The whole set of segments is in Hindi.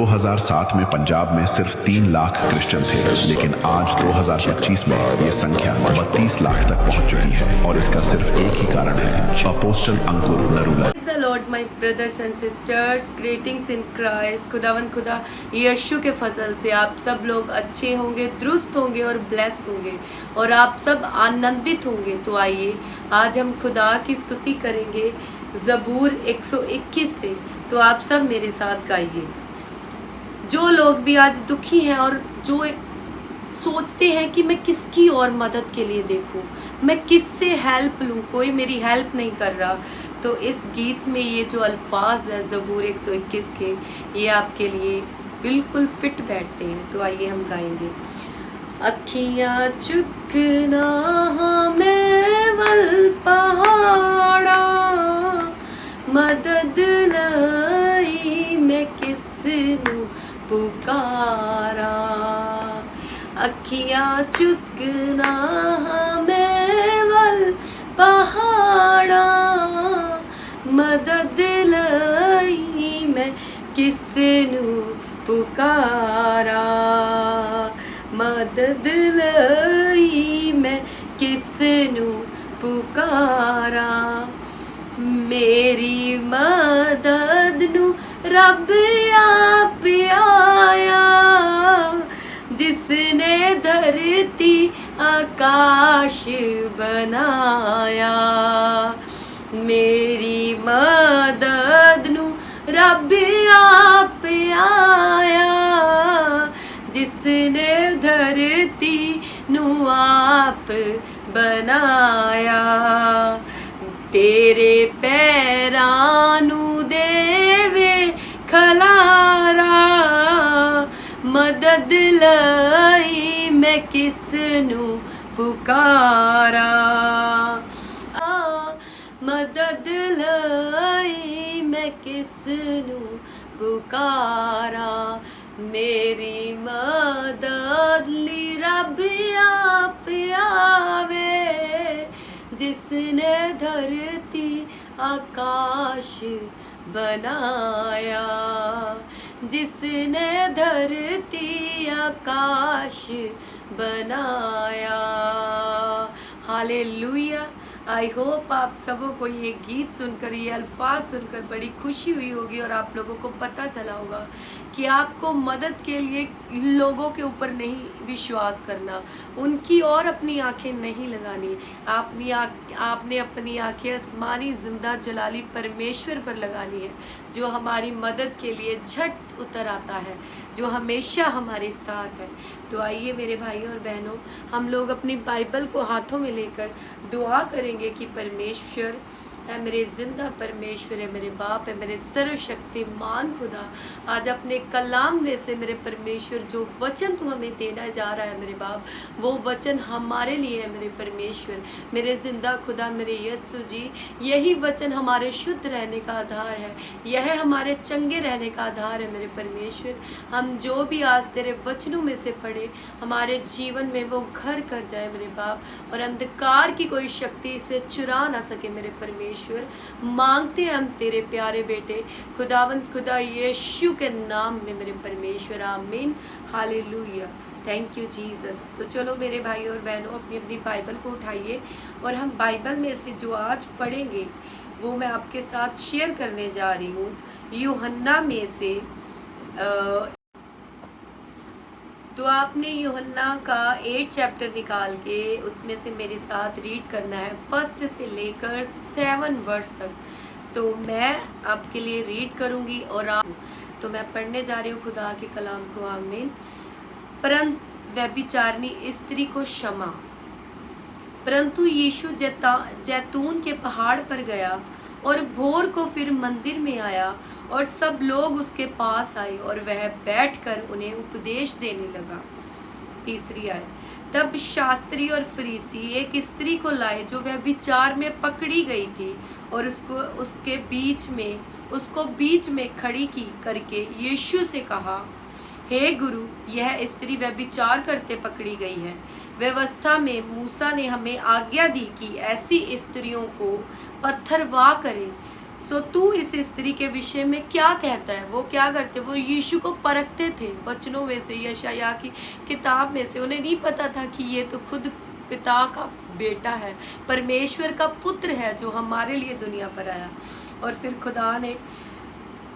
2007 में पंजाब में सिर्फ 3 लाख क्रिश्चियन थे, लेकिन आज 2025 में ये संख्या 32 लाख तक पहुंच चुकी है और इसका सिर्फ एक ही कारण है, apostle Ankur Narula. The Lord, my brothers and sisters, greetings in Christ। खुदावंद खुदा यीशु के फजल से आप सब लोग अच्छे होंगे, दुरुस्त होंगे और ब्लेस होंगे और आप सब आनंदित होंगे। तो आइए आज हम खुदा की स्तुति करेंगे ज़बूर 121 से। तो आप सब मेरे साथ गाइए। जो लोग भी आज दुखी हैं और जो सोचते हैं कि मैं किसकी और मदद के लिए देखूं, मैं किससे हेल्प लूं, कोई मेरी हेल्प नहीं कर रहा, तो इस गीत में ये जो अल्फाज है ज़बूर 121 के, ये आपके लिए बिल्कुल फिट बैठते हैं। तो आइए हम गाएंगे। अखियाँ चुकना हमें वल पहाड़ा, मदद लाई मैं किसनू पुकारा। अखियाँ चुकना हमें वल पहाड़ा, मदद लाई मैं किसनू पुकारा। मदद लाई मैं किसनू पुकारा। मेरी मदद नू रब आप आया, जिसने धरती आकाश बनाया। मेरी मदद नू रब आप आया, जिसने धरती नू आप बनाया। तेरे पैरां नू देवे खलारा, मदद लाई मैं किसनू पुकारा। मदद लाई मैं किसनू पुकारा। मेरी मदद ली रब आप आवे, जिसने धरती आकाश बनाया। जिसने धरती आकाश बनाया। हालेलुया। आई होप आप सबों को ये गीत सुनकर, ये अल्फाज सुनकर बड़ी खुशी हुई होगी और आप लोगों को पता चला होगा कि आपको मदद के लिए लोगों के ऊपर नहीं विश्वास करना, उनकी और अपनी आंखें नहीं लगानी। आपने अपनी आंखें आसमानी जिंदा जलाली परमेश्वर पर लगानी है, जो हमारी मदद के लिए झट उतर आता है, जो हमेशा हमारे साथ है। तो आइए मेरे भाई और बहनों, हम लोग अपनी बाइबल को हाथों में लेकर दुआ करेंगे कि परमेश्वर है, मेरे जिंदा परमेश्वर है, मेरे बाप है, मेरे सर्वशक्तिमान खुदा, आज अपने कलाम में से मेरे परमेश्वर जो वचन तू हमें देना जा रहा है मेरे बाप, वो वचन हमारे लिए है मेरे परमेश्वर, मेरे जिंदा खुदा, मेरे यीशु जी। यही वचन हमारे शुद्ध रहने का आधार है, यह हमारे चंगे रहने का आधार है मेरे परमेश्वर। हम जो भी आज तेरे वचनों में से पढ़े, हमारे जीवन में वो घर कर जाए मेरे बाप, और अंधकार की कोई शक्ति इसे चुरा ना सके मेरे परमेश्वर। मांगते हैं हम तेरे प्यारे बेटे खुदावंद खुदा यीशु के नाम में मेरे परमेश्वर, आमीन। हालेलुया। Thank you Jesus. तो चलो मेरे भाई और बहनों, अपनी अपनी बाइबल को उठाइए और हम बाइबल में से जो आज पढ़ेंगे वो मैं आपके साथ शेयर करने जा रही हूँ। यूहन्ना में से तो आपने यूहन्ना का 8 चैप्टर निकाल के उसमें से मेरे साथ रीड करना है, 1 से लेकर 7 वर्ष तक। तो मैं आपके लिए रीड करूंगी और तो मैं पढ़ने जा रही हूँ खुदा के कलाम को, आमीन। परंतु व्यभिचारिणी स्त्री को क्षमा। परंतु यीशु जैतून के पहाड़ पर गया और भोर को फिर मंदिर में आया और सब लोग उसके पास आए और वह बैठकर उन्हें उपदेश देने लगा। 3 आयत। तब शास्त्री और फरीसी एक स्त्री को लाए जो वह विचार में पकड़ी गई थी और उसको बीच में खड़ी की करके यीशु से कहा, हे गुरु, यह स्त्री व्यभिचार करते पकड़ी गई है। व्यवस्था में मूसा ने हमें आज्ञा दी कि ऐसी स्त्रियों को पत्थरवाह करें। सो तू इस स्त्री के विषय में क्या कहता है। वो क्या करते, वो यीशु को परखते थे वचनों में से, यशायाह की किताब में से। उन्हें नहीं पता था कि ये तो खुद पिता का बेटा है, परमेश्वर का पुत्र है जो हमारे लिए दुनिया पर आया। और फिर खुदा ने,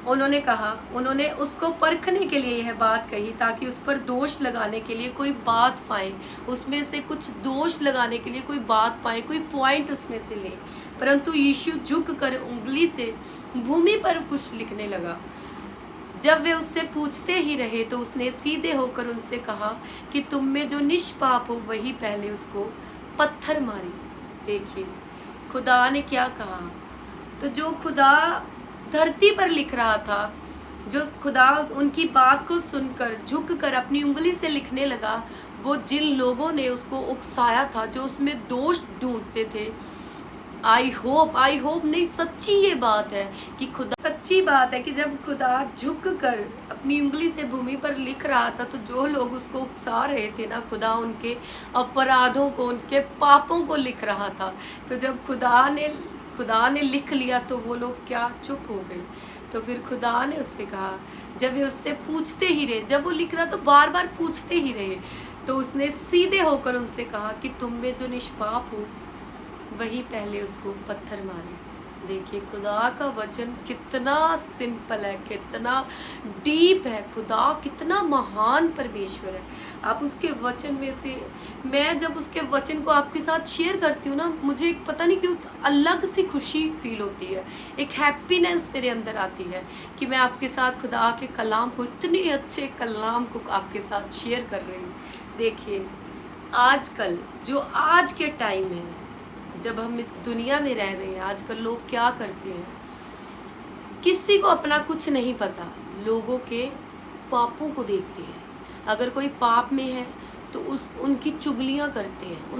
उन्होंने उसको परखने के लिए यह बात कही ताकि उस पर दोष लगाने के लिए कोई बात पाए, उसमें से कुछ दोष लगाने के लिए कोई बात पाए, कोई पॉइंट उसमें से ले। परंतु यीशु झुक कर उंगली से भूमि पर कुछ लिखने लगा। जब वे उससे पूछते ही रहे तो उसने सीधे होकर उनसे कहा कि तुम में जो निष्पाप हो वही पहले उसको पत्थर मारे। देखिए खुदा ने क्या कहा। तो जो खुदा धरती पर लिख रहा था, जो खुदा उनकी बात को सुनकर झुक कर अपनी उंगली से लिखने लगा, वो जिन लोगों ने उसको उकसाया था, जो उसमें दोष ढूंढते थे, आई होप नहीं, सच्ची ये बात है कि खुदा, सच्ची बात है कि जब खुदा झुक कर अपनी उंगली से भूमि पर लिख रहा था, तो जो लोग उसको उकसा रहे थे ना, खुदा उनके अपराधों को, उनके पापों को लिख रहा था। तो जब खुदा ने लिख लिया तो वो लोग क्या चुप हो गए। तो फिर खुदा ने उससे कहा, जब वे उससे पूछते ही रहे, जब वो लिख रहा तो बार बार पूछते ही रहे, तो उसने सीधे होकर उनसे कहा कि तुम में जो निष्पाप हो वही पहले उसको पत्थर मारे। देखिए खुदा का वचन कितना सिंपल है, कितना डीप है, खुदा कितना महान परमेश्वर है। आप उसके वचन में से, मैं जब उसके वचन को आपके साथ शेयर करती हूँ ना, मुझे एक पता नहीं क्यों अलग सी खुशी फील होती है, एक हैप्पीनेस मेरे अंदर आती है कि मैं आपके साथ खुदा के कलाम को, इतने अच्छे कलाम को आपके साथ शेयर कर रही हूँ। देखिए आजकल जो आज के टाइम है, जब हम इस दुनिया में रह रहे हैं, आजकल लोग क्या करते हैं, किसी को अपना कुछ नहीं पता, लोगों के पापों को देखते हैं। अगर कोई पाप में है तो उनकी चुगलियां करते हैं,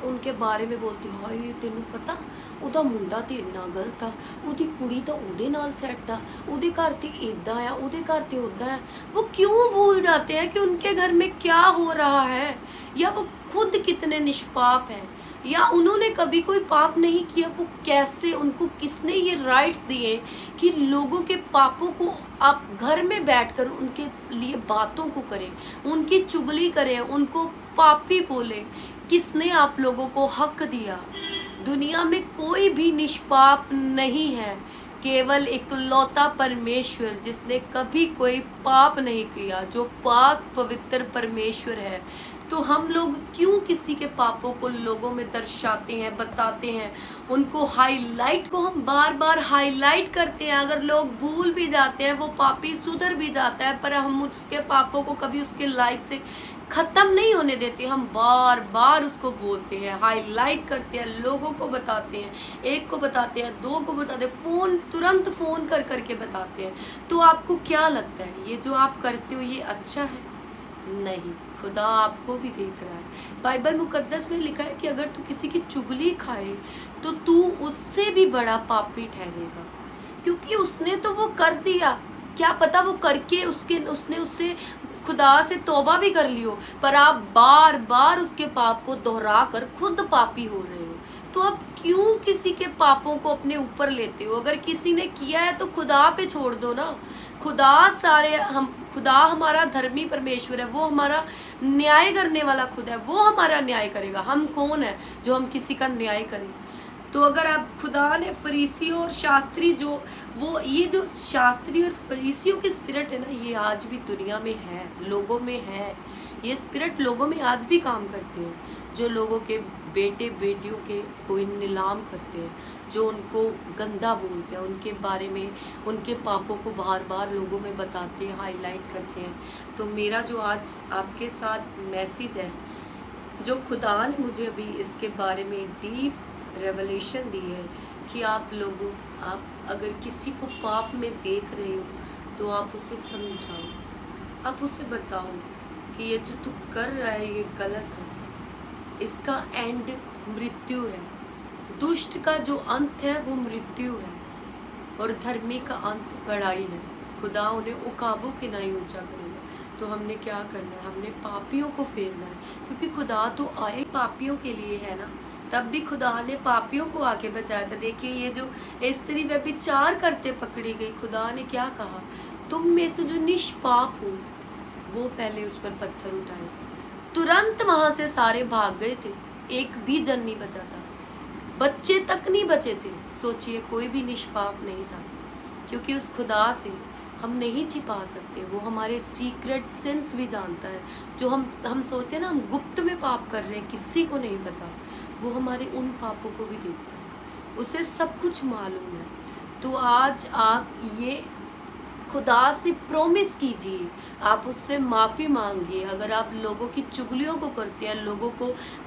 उनके बारे में बोलते हैं, हाय तेनू पता ਉਹਦਾ ਮੁੰਡਾ ਤੇ ਇੰਨਾ ਗਲਤ ਆ, ਉਹਦੀ ਕੁੜੀ ਤਾਂ ਉਹਦੇ ਨਾਲ ਸੈੱਟ ਆ, ਉਹਦੇ ਘਰ ਤੇ ਇਦਾਂ ਆ, ਉਹਦੇ ਘਰ ਤੇ ਉਦਾਂ है। वो क्यों भूल जाते हैं कि उनके घर में क्या हो रहा है, या वो खुद कितने निष्पाप हैं, या उन्होंने कभी कोई पाप नहीं किया। वो कैसे, उनको किसने ये राइट्स दिए कि लोगों के पापों को आप घर में बैठकर उनके लिए बातों को करें, उनकी चुगली करें, उनको पापी बोले। किसने आप लोगों को हक दिया? दुनिया में कोई भी निष्पाप नहीं है, केवल इकलौता परमेश्वर जिसने कभी कोई पाप नहीं किया, जो पाक पवित्र परमेश्वर है। तो हम लोग क्यों किसी के पापों को लोगों में दर्शाते हैं, बताते हैं, उनको हाईलाइट को हम बार बार हाईलाइट करते हैं। अगर लोग भूल भी जाते हैं, वो पापी सुधर भी जाता है, पर हम उसके पापों को कभी उसके लाइफ से ख़त्म नहीं होने देते। हम बार बार उसको बोलते हैं, हाईलाइट करते हैं, लोगों को बताते हैं, एक को बताते हैं, दो को बताते हैं, तुरंत फ़ोन कर करके बताते हैं। तो आपको क्या लगता है ये जो आप करते हो ये अच्छा है? नहीं, खुदा आपको भी देख रहा है। बाइबल मुकद्दस में लिखा है कि अगर तू किसी की चुगली खाए तो तू उससे भी बड़ा पापी ठहरेगा, क्योंकि उसने तो वो कर दिया। क्या पता वो करके उसने उससे खुदा से तौबा भी कर लियो, पर आप बार बार उसके पाप को दोहरा कर खुद पापी हो रहे हो। तो आप क्यों किसी के पापों को अपने ऊपर लेते हो? अगर किसी ने किया है तो खुदा पे छोड़ दो ना। खुदा हमारा धर्मी परमेश्वर है, वो हमारा न्याय करने वाला खुद है, वो हमारा न्याय करेगा। हम कौन है जो हम किसी का न्याय करें? तो अगर आप, खुदा ने फरीसियों और शास्त्री, ये जो शास्त्री और फरीसियों की स्पिरिट है ना, ये आज भी दुनिया में है, लोगों में है। ये स्पिरिट लोगों में आज भी काम करते हैं, जो लोगों के बेटे बेटियों के कोई नीलाम करते हैं, जो उनको गंदा बोलते हैं, उनके बारे में, उनके पापों को बार बार लोगों में बताते हैं, हाईलाइट करते हैं। तो मेरा जो आज आपके साथ मैसेज है, जो खुदा ने मुझे अभी इसके बारे में डीप रेवलेशन दी है कि आप अगर किसी को पाप में देख रहे हो तो आप उसे समझाओ, आप उसे बताओ कि ये जो तू कर रहा है ये गलत है, इसका एंड मृत्यु है। दुष्ट का जो अंत है वो मृत्यु है, और धर्मी का अंत बड़ाई है। खुदा उन्हें उकाबों के नहीं ऊंचा करेगा। तो हमने क्या करना है, हमने पापियों को फेरना है, क्योंकि खुदा तो आए पापियों के लिए है ना। तब भी खुदा ने पापियों को आके बचाया था। देखिए ये जो स्त्री व्यभिचार करते पकड़ी गई, खुदा ने क्या कहा, तुम में से जो निष्पाप हो वो पहले उस पर पत्थर उठाए। तुरंत वहां से सारे भाग गए थे, एक भी जन नहीं बचा था, बच्चे तक नहीं बचे थे। सोचिए कोई भी निष्पाप नहीं था, क्योंकि उस खुदा से हम नहीं छिपा सकते। वो हमारे सीक्रेट सिंस भी जानता है। जो हम सोचते हैं ना हम गुप्त में पाप कर रहे हैं, किसी को नहीं पता, वो हमारे उन पापों को भी देखता है, उसे सब कुछ मालूम है। तो आज आप ये खुदा से प्रॉमिस कीजिए, आप उससे माफ़ी मांगिए। अगर आप लोगों की चुगलियों को करते हैं, लोगों को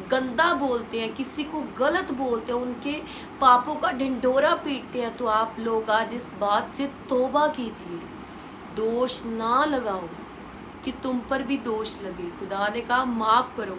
गंदा बोलते हैं, किसी को गलत बोलते हैं, उनके पापों का ढिंढोरा पीटते हैं, तो आप लोग आज इस बात से तौबा कीजिए। दोष ना लगाओ कि तुम पर भी दोष लगे। खुदा ने कहा माफ़ करो,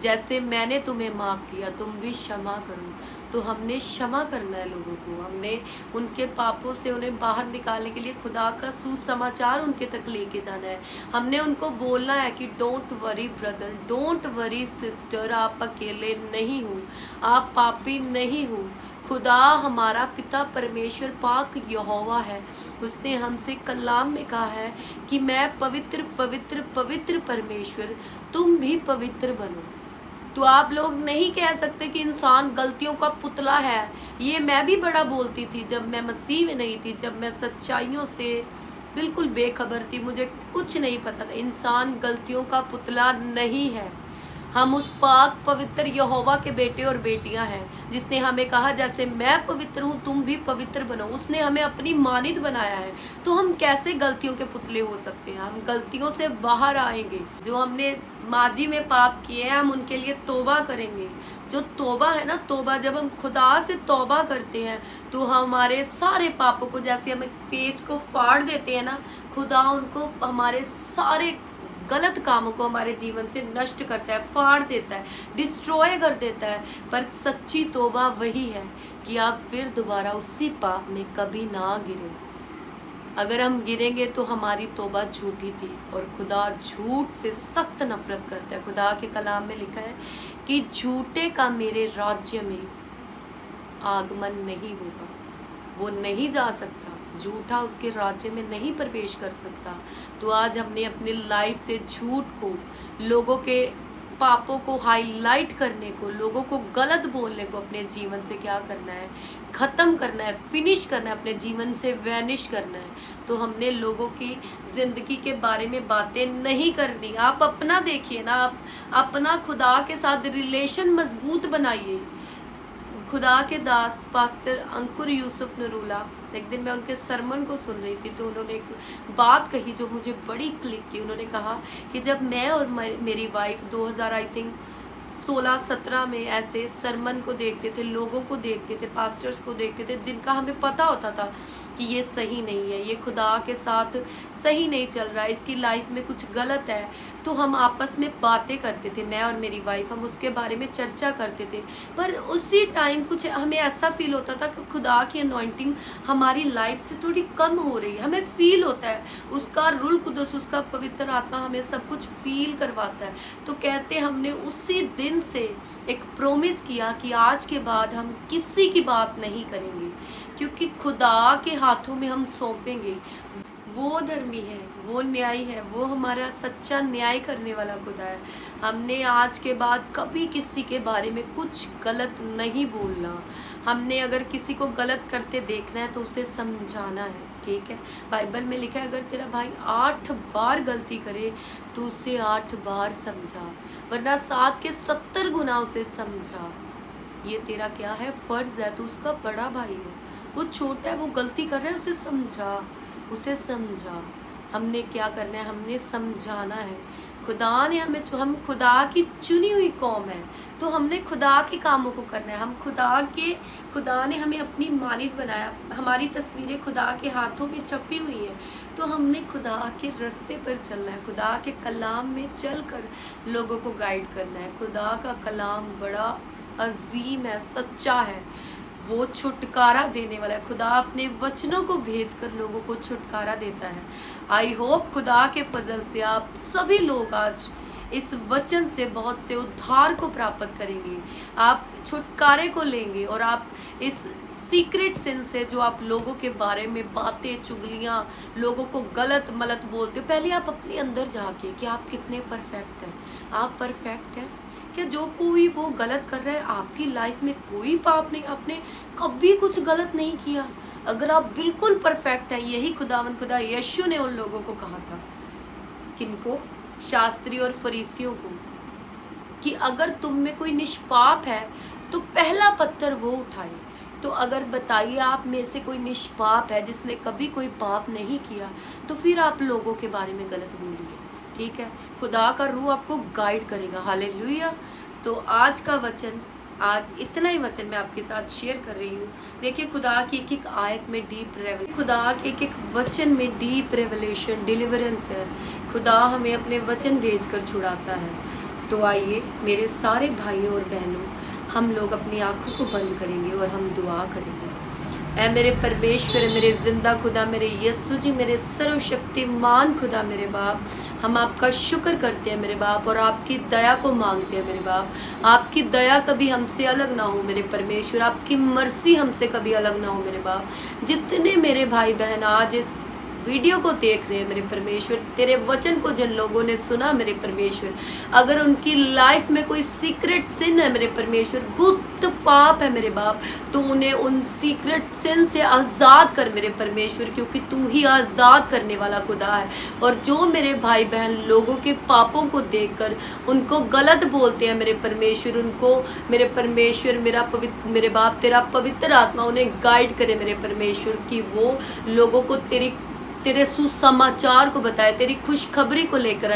जैसे मैंने तुम्हें माफ़ किया तुम भी क्षमा करो। तो हमने क्षमा करना है लोगों को, हमने उनके पापों से उन्हें बाहर निकालने के लिए खुदा का सुसमाचार उनके तक लेके जाना है। हमने उनको बोलना है कि don't worry brother, don't worry sister, आप अकेले नहीं हो, आप पापी नहीं हो। खुदा हमारा पिता परमेश्वर पाक यहोवा है। उसने हमसे कलाम में कहा है कि मैं पवित्र पवित्र पवित्र परमेश्वर, तुम भी पवित्र बनो। तो आप लोग नहीं कह सकते कि इंसान गलतियों का पुतला है। ये मैं भी बड़ा बोलती थी जब मैं मसीह में नहीं थी, जब मैं सच्चाइयों से बिल्कुल बेखबर थी, मुझे कुछ नहीं पता था। इंसान गलतियों का पुतला नहीं है। हम उस पाक पवित्र यहोवा के बेटे और बेटियां हैं, जिसने हमें कहा जैसे मैं पवित्र हूँ तुम भी पवित्र बनो। उसने हमें अपनी मानित बनाया है, तो हम कैसे गलतियों के पुतले हो सकते हैं। हम गलतियों से बाहर आएंगे। जो हमने माजी में पाप किए हैं हम उनके लिए तौबा करेंगे। जो तौबा है ना, तौबा जब हम खुदा से तौबा करते हैं तो हमारे सारे पापों को, जैसे हम एक पेज को फाड़ देते हैं ना, खुदा उनको हमारे सारे गलत कामों को हमारे जीवन से नष्ट करता है, फाड़ देता है, डिस्ट्रॉय कर देता है। पर सच्ची तौबा वही है कि आप फिर दोबारा उसी पाप में कभी ना गिरे। अगर हम गिरेंगे तो हमारी तौबा झूठी थी, और खुदा झूठ से सख्त नफरत करता है। खुदा के कलाम में लिखा है कि झूठे का मेरे राज्य में आगमन नहीं होगा, वो नहीं जा सकता, झूठा उसके राज्य में नहीं प्रवेश कर सकता। तो आज हमने अपने लाइफ से झूठ को, लोगों के पापों को हाईलाइट करने को, लोगों को गलत बोलने को अपने जीवन से क्या करना है, ख़त्म करना है, फिनिश करना है, अपने जीवन से वैनिश करना है। तो हमने लोगों की ज़िंदगी के बारे में बातें नहीं करनी। आप अपना देखिए ना, आप अपना खुदा के साथ रिलेशन मजबूत बनाइए। खुदा के दास पास्टर अंकुर यूसुफ नरूला, एक दिन मैं उनके सरमन को सुन रही थी तो उन्होंने एक बात कही जो मुझे बड़ी क्लिक की। उन्होंने कहा कि जब मैं और मेरी वाइफ 2000 आई थिंक 16-17 में ऐसे सरमन को देखते थे, लोगों को देखते थे, पास्टर्स को देखते थे जिनका हमें पता होता था कि ये सही नहीं है, ये खुदा के साथ सही नहीं चल रहा है, इसकी लाइफ में कुछ गलत है, तो हम आपस में बातें करते थे, मैं और मेरी वाइफ, हम उसके बारे में चर्चा करते थे। पर उसी टाइम कुछ हमें ऐसा फील होता था कि खुदा की अनॉइंटिंग हमारी लाइफ से थोड़ी कम हो रही है। हमें फील होता है, उसका रूह कुदस, उसका पवित्र आत्मा हमें सब कुछ फील करवाता है। तो कहते हमने उसी दिन से एक प्रॉमिस किया कि आज के बाद हम किसी की बात नहीं करेंगे, क्योंकि खुदा के हाथों में हम सौंपेंगे। वो धर्मी है, वो न्यायी है, वो हमारा सच्चा न्याय करने वाला खुदा है। हमने आज के बाद कभी किसी के बारे में कुछ गलत नहीं बोलना। हमने अगर किसी को गलत करते देखना है तो उसे समझाना है, ठीक है। बाइबल में लिखा है अगर तेरा भाई 8 बार गलती करे तो उसे 8 बार समझा, वरना 7 के 70 गुना उसे समझा। ये तेरा क्या है, फर्ज है। तो उसका बड़ा भाई है, वो छोटा है, वो गलती कर रहा है, उसे समझा, उसे समझा। हमने क्या करना है, हमने समझाना है। खुदा ने हमें, हम खुदा की चुनी हुई कौम है, तो हमने खुदा के कामों को करना है। हम खुदा ने हमें अपनी मानित बनाया, हमारी तस्वीरें खुदा के हाथों में छपी हुई हैं, तो हमने खुदा के रास्ते पर चलना है, खुदा के कलाम में चलकर लोगों को गाइड करना है। खुदा का कलाम बड़ा अजीम है, सच्चा है, वो छुटकारा देने वाला है। खुदा अपने वचनों को भेजकर लोगों को छुटकारा देता है। आई होप खुदा के फजल से आप सभी लोग आज इस वचन से बहुत से उद्धार को प्राप्त करेंगे, आप छुटकारे को लेंगे और आप इस सीक्रेट सिन से जो आप लोगों के बारे में बातें चुगलियाँ लोगों को गलत मलत बोलते हो, पहले आप अपने अंदर जाके कि आप कितने परफेक्ट हैं। आप परफेक्ट हैं क्या? जो कोई वो गलत कर रहा है आपकी लाइफ में कोई पाप नहीं, आपने कभी कुछ गलत नहीं किया। अगर आप बिल्कुल परफेक्ट हैं, यही खुदा यीशु ने उन लोगों को कहा था, किनको? शास्त्री और फरीसियों को, कि अगर तुम में कोई निष्पाप है तो पहला पत्थर वो उठाए। तो अगर बताइए आप में से कोई निष्पाप है जिसने कभी कोई पाप नहीं किया, तो फिर आप लोगों के बारे में गलत बोलिए, ठीक है? खुदा का रूह आपको गाइड करेगा। हालेलुया। तो आज का वचन, आज इतना ही वचन मैं आपके साथ शेयर कर रही हूँ। देखिए खुदा की एक एक आयत में डीप रेवलेशन, खुदा के एक एक वचन में डीप रेवलेशन, डिलीवरेंस है। खुदा हमें अपने वचन भेजकर छुड़ाता है। तो आइए मेरे सारे भाइयों और बहनों, हम लोग अपनी आंखों को बंद करेंगे और हम दुआ करेंगे। ऐ मेरे परमेश्वर, मेरे जिंदा खुदा, मेरे यीशु जी, मेरे सर्वशक्तिमान खुदा, मेरे बाप, हम आपका शुक्र करते हैं मेरे बाप और आपकी दया को मांगते हैं मेरे बाप। आपकी दया कभी हमसे अलग ना हो मेरे परमेश्वर, आपकी मर्सी हमसे कभी अलग ना हो मेरे बाप। जितने मेरे भाई बहन आज इस वीडियो को देख रहे हैं मेरे परमेश्वर, तेरे वचन को जिन लोगों ने सुना मेरे परमेश्वर, अगर उनकी लाइफ में कोई सीक्रेट सिन है मेरे परमेश्वर, गुप्त पाप है मेरे बाप, तो उन्हें उन सीक्रेट सिन से आज़ाद कर मेरे परमेश्वर, क्योंकि तू ही आज़ाद करने वाला खुदा है। और जो मेरे भाई बहन लोगों के पापों को देखकर उनको गलत बोलते हैं मेरे परमेश्वर, उनको मेरे परमेश्वर मेरे बाप तेरा पवित्र आत्मा उन्हें गाइड करे मेरे परमेश्वर, कि वो लोगों को तेरे सुसमाचार को बताए, तेरी खुशखबरी को लेकर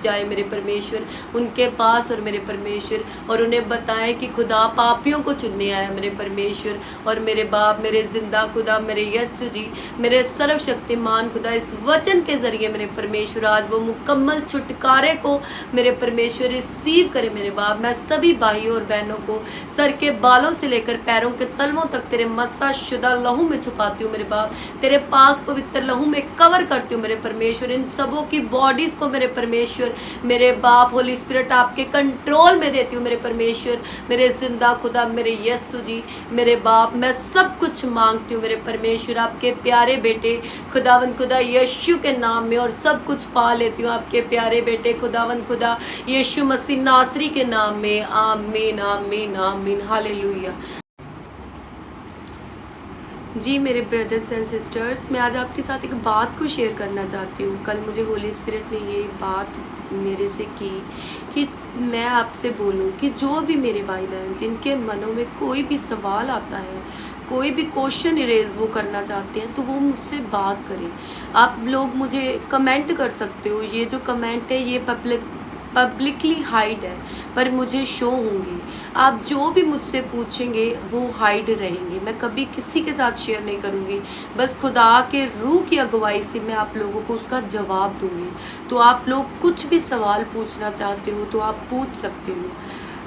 जाए मेरे परमेश्वर उनके पास और मेरे परमेश्वर, और उन्हें बताएं कि खुदा पापियों को चुनने आया मेरे परमेश्वर। और मेरे बाप, मेरे जिंदा खुदा, मेरे यीशु जी, मेरे सर्वशक्तिमान खुदा, इस वचन के जरिए मेरे परमेश्वर आज वो मुकम्मल छुटकारे को मेरे परमेश्वर रिसीव करे मेरे बाप। मैं सभी भाइयों और बहनों को सर के बालों से लेकर पैरों के तलवों तक तेरे मस्सा शुदा लहू में छुपाती हूँ मेरे बाप, तेरे पाक पवित्र लहू में कवर करती हूँ मेरे परमेश्वर। इन सबों की बॉडीज को मेरे परमेश्वर, मेरे बाप, होली स्पिरिट आपके कंट्रोल में देती हूँ मेरे परमेश्वर, मेरे जिंदा खुदा, मेरे यीशु जी, मेरे बाप, मैं सब कुछ मांगती हूँ मेरे परमेश्वर आपके प्यारे बेटे खुदावंद खुदा यीशु के नाम में, और सब कुछ पा लेती हूँ आपके प्यारे बेटे खुदावंद खुदा यीशु मसीह नासरी के नाम में। आमीन आमीन आमीन। हालेलुया। जी मेरे ब्रदर्स एंड सिस्टर्स, मैं आज आपके साथ एक बात को शेयर करना चाहती हूँ। कल मुझे होली स्पिरिट ने ये बात मेरे से की कि मैं आपसे बोलूँ कि जो भी मेरे भाई बहन जिनके मनों में कोई भी सवाल आता है, कोई भी क्वेश्चन इरेज वो करना चाहते हैं, तो वो मुझसे बात करें। आप लोग मुझे कमेंट कर सकते हो, ये जो कमेंट है ये पब्लिकली हाइड है, पर मुझे शो होंगे। आप जो भी मुझसे पूछेंगे वो हाइड रहेंगे, मैं कभी किसी के साथ शेयर नहीं करूँगी। बस खुदा के रूह की अगुवाई से मैं आप लोगों को उसका जवाब दूँगी। तो आप लोग कुछ भी सवाल पूछना चाहते हो तो आप पूछ सकते हो।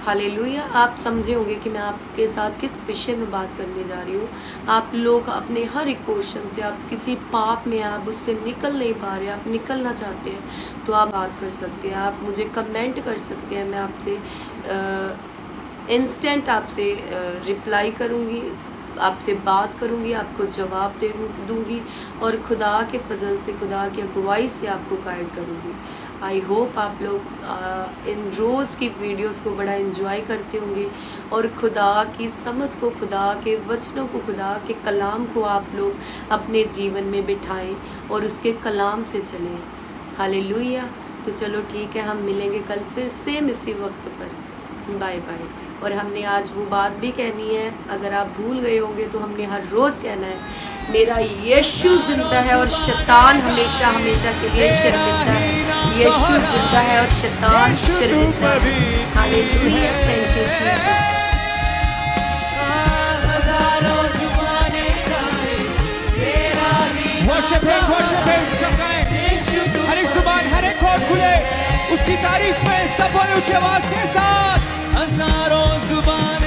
हालेलुया। आप समझे होंगे कि मैं आपके साथ किस विषय में बात करने जा रही हूँ। आप लोग अपने हर एक क्वेश्चन से, आप किसी पाप में आप उससे निकल नहीं पा रहे, आप निकलना चाहते हैं, तो आप बात कर सकते हैं, आप मुझे कमेंट कर सकते हैं। मैं आपसे इंस्टेंट आपसे रिप्लाई करूँगी, आपसे बात करूँगी, आपको जवाब दूँगी और खुदा के फजल से, खुदा की अगुवाई से आपको गाइड करूँगी। आई होप आप लोग इन रोज़ की वीडियोस को बड़ा एंजॉय करते होंगे और खुदा की समझ को, खुदा के वचनों को, खुदा के कलाम को आप लोग अपने जीवन में बिठाएं और उसके कलाम से चलें। हालेलुया। तो चलो ठीक है, हम मिलेंगे कल फिर सेम इसी वक्त पर। Bye bye. और हमने आज वो बात भी कहनी है, अगर आप भूल गए होंगे तो हमने हर रोज़ कहना है, मेरा यीशु जिंदा है और शैतान हमेशा हमेशा के लिए शर्मिंदा है। यीशु जिंदा है और शैतान शर्मिंदा है। Hallelujah. Thank you Jesus. Worship है, सब गाएं। हर एक जुबान, हर एक होठ खुले, उसकी तारीफ में सब बोले ऊंची आवाज के साथ। हजारों जुबान